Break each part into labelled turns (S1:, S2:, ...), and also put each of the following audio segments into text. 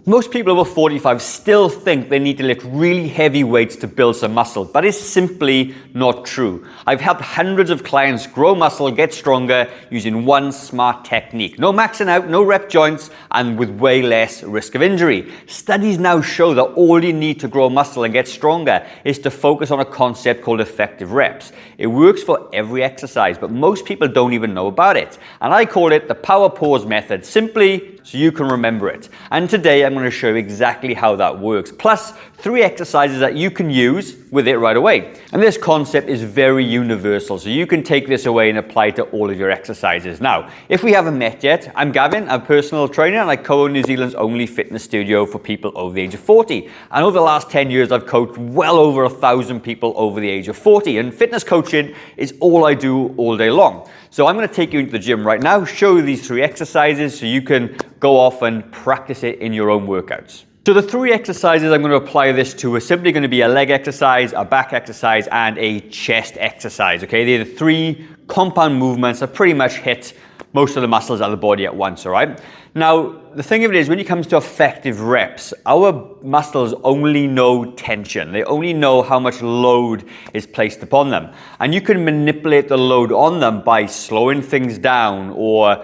S1: Most people over 45 still think they need to lift really heavy weights to build some muscle, but it's simply not true. I've helped hundreds of clients grow muscle, get stronger using one smart technique. No maxing out, no rep joints, and with way less risk of injury. Studies now show that all you need to grow muscle and get stronger is to focus on a concept called effective reps. It works for every exercise, but most people don't even know about it. And I call it the power pause method, simply so you can remember it. And today I'm going to show you exactly how that works, plus 3 exercises that you can use with it right away. And this concept is very universal, so you can take this away and apply it to all of your exercises. Now, if we haven't met yet, I'm Gavin, I'm a personal trainer, and I co-own New Zealand's only fitness studio for people over the age of 40. And over the last 10 years, I've coached well over 1,000 people over the age of 40. And fitness coaching is all I do all day long. So I'm going to take you into the gym right now, show you these 3 exercises so you can go off and practice it in your own workouts. So the 3 exercises I'm going to apply this to are simply going to be a leg exercise, a back exercise, and a chest exercise. Okay, they're the 3 compound movements that pretty much hit most of the muscles of the body at once, all right? Now, the thing of it is, when it comes to effective reps, our muscles only know tension. They only know how much load is placed upon them. And you can manipulate the load on them by slowing things down or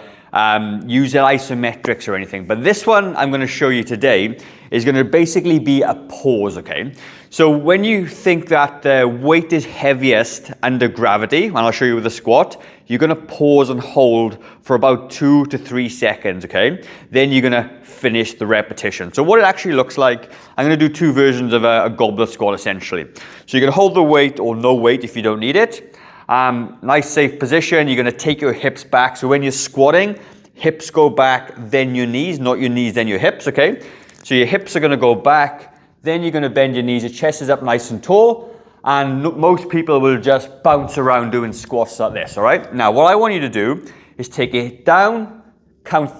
S1: use isometrics or anything. But this one I'm going to show you today is going to basically be a pause, okay? So when you think that the weight is heaviest under gravity, and I'll show you with the squat, you're going to pause and hold for about 2 to 3 seconds, okay? Then you're going to finish the repetition. So what it actually looks like, I'm going to do 2 versions of a goblet squat essentially. So you're going to hold the weight or no weight if you don't need it. Nice safe position. You're going to take your hips back. So when you're squatting, hips go back, then your knees, not your knees, then your hips, okay? So your hips are going to go back, then you're going to bend your knees, your chest is up nice and tall, and most people will just bounce around doing squats like this, all right? Now, what I want you to do is take it down, count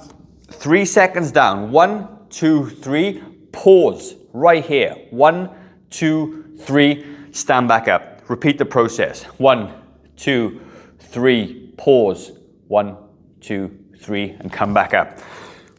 S1: 3 seconds down. 1, 2, 3, pause right here. 1, 2, 3, stand back up. Repeat the process. 1, 2, 3, pause. 1, 2, 3, and come back up.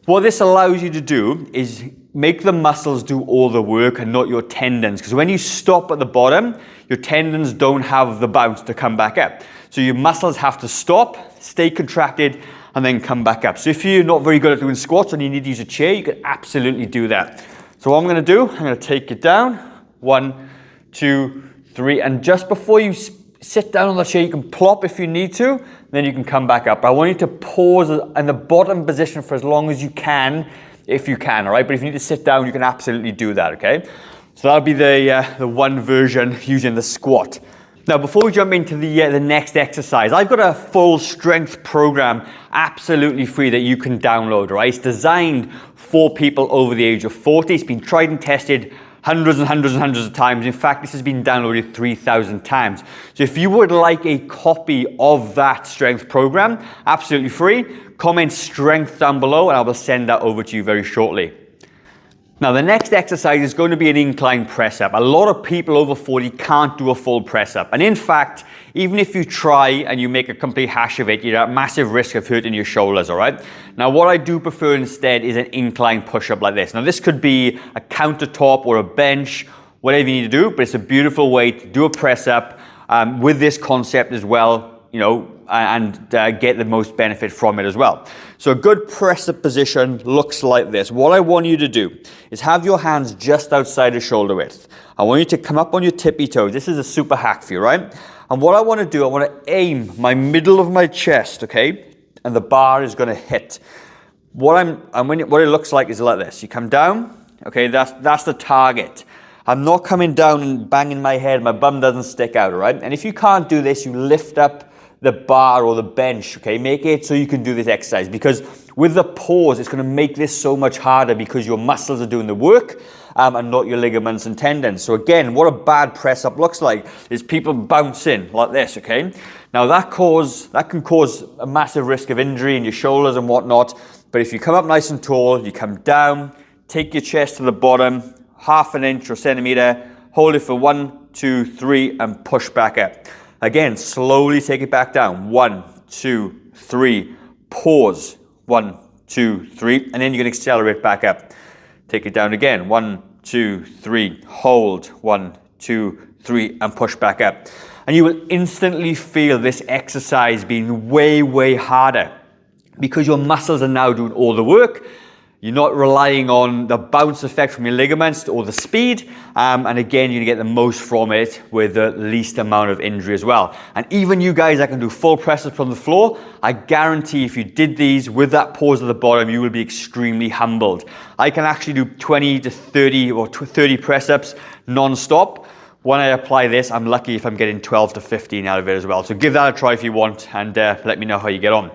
S1: What this allows you to do is make the muscles do all the work and not your tendons. Because when you stop at the bottom, your tendons don't have the bounce to come back up. So your muscles have to stop, stay contracted, and then come back up. So if you're not very good at doing squats and you need to use a chair, you can absolutely do that. So what I'm going to do, I'm going to take it down. 1, 2, 3. And just before you sit down on the chair, you can plop if you need to, then you can come back up. But I want you to pause in the bottom position for as long as you can, if you can, all right? But if you need to sit down, you can absolutely do that, okay? So that'll be the one version using the squat. Now, before we jump into the next exercise, I've got a full strength program absolutely free that you can download, all right? It's designed for people over the age of 40. It's been tried and tested hundreds and hundreds and hundreds of times. In fact, this has been downloaded 3,000 times. So if you would like a copy of that strength program, absolutely free, comment strength down below and I will send that over to you very shortly. Now, the next exercise is going to be an incline press up. A lot of people over 40 can't do a full press up. And in fact, even if you try and you make a complete hash of it, you're at massive risk of hurting your shoulders, all right? Now, what I do prefer instead is an incline push-up like this. Now, this could be a countertop or a bench, whatever you need to do, but it's a beautiful way to do a press up with this concept as well, you know, and get the most benefit from it as well. So a good press up position looks like this. What I want you to do is have your hands just outside of shoulder width. I want you to come up on your tippy toes. This is a super hack for you, right? And what I want to do, I want to aim my middle of my chest, okay? And the bar is going to hit. What it looks like is like this. You come down, okay? That's the target. I'm not coming down and banging my head. My bum doesn't stick out, all right? And if you can't do this, you lift up the bar or the bench, okay? Make it so you can do this exercise, because with the pause, it's going to make this so much harder because your muscles are doing the work and not your ligaments and tendons. So again, what a bad press up looks like is people bouncing like this, okay? Now that can cause a massive risk of injury in your shoulders and whatnot. But if you come up nice and tall, you come down, take your chest to the bottom, 1/2 inch or centimeter, hold it for 1, 2, 3, and push back up. Again, slowly take it back down. 1, 2, 3, pause. 1, 2, 3, and then you can accelerate back up. take it down again. 1, 2, 3, hold. 1, 2, 3, and push back up. And you will instantly feel this exercise being way, way harder because your muscles are now doing all the work. You're not relying on the bounce effect from your ligaments or the speed. And again, you're gonna get the most from it with the least amount of injury as well. And even you guys that can do full press-ups from the floor, I guarantee if you did these with that pause at the bottom, you will be extremely humbled. I can actually do 20 to 30 or 30 press-ups non-stop. When I apply this, I'm lucky if I'm getting 12 to 15 out of it as well. So give that a try if you want, and let me know how you get on.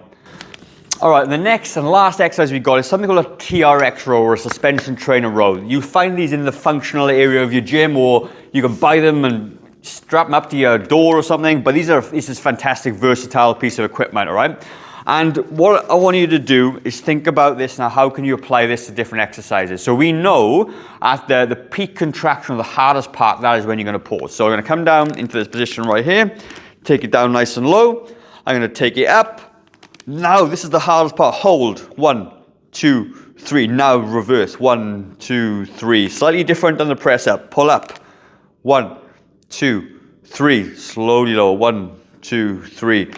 S1: All right, the next and last exercise we've got is something called a TRX row, or a suspension trainer row. You find these in the functional area of your gym, or you can buy them and strap them up to your door or something, but this is fantastic, versatile piece of equipment, all right? And what I want you to do is think about this now. How can you apply this to different exercises? So we know at the peak contraction, or the hardest part, that is when you're gonna pause. So I'm gonna come down into this position right here, take it down nice and low. I'm gonna take it up. Now this is the hardest part. Hold. 1, 2, 3. Now reverse. 1, 2, 3. Slightly different than the press up. Pull up. 1, 2, 3. Slowly lower. 1, 2, 3.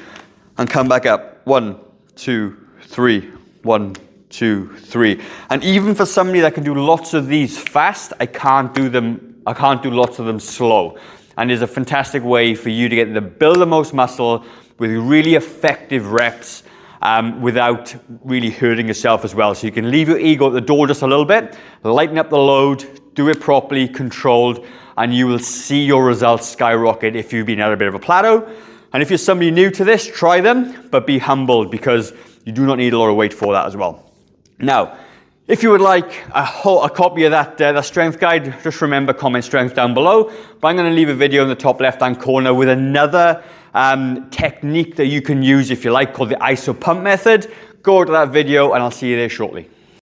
S1: And come back up. 1, 2, 3. 1, 2, 3. And even for somebody that can do lots of these fast, I can't do lots of them slow. And there's a fantastic way for you to get to build the most muscle with really effective reps without really hurting yourself as well. So you can leave your ego at the door just a little bit, lighten up the load, do it properly, controlled, and you will see your results skyrocket if you've been at a bit of a plateau. And if you're somebody new to this, try them, but be humbled because you do not need a lot of weight for that as well. Now, if you would like a copy of that strength guide, just remember comment strength down below. But I'm going to leave a video in the top left-hand corner with another technique that you can use if you like, called the ISO pump method. Go to that video and I'll see you there shortly.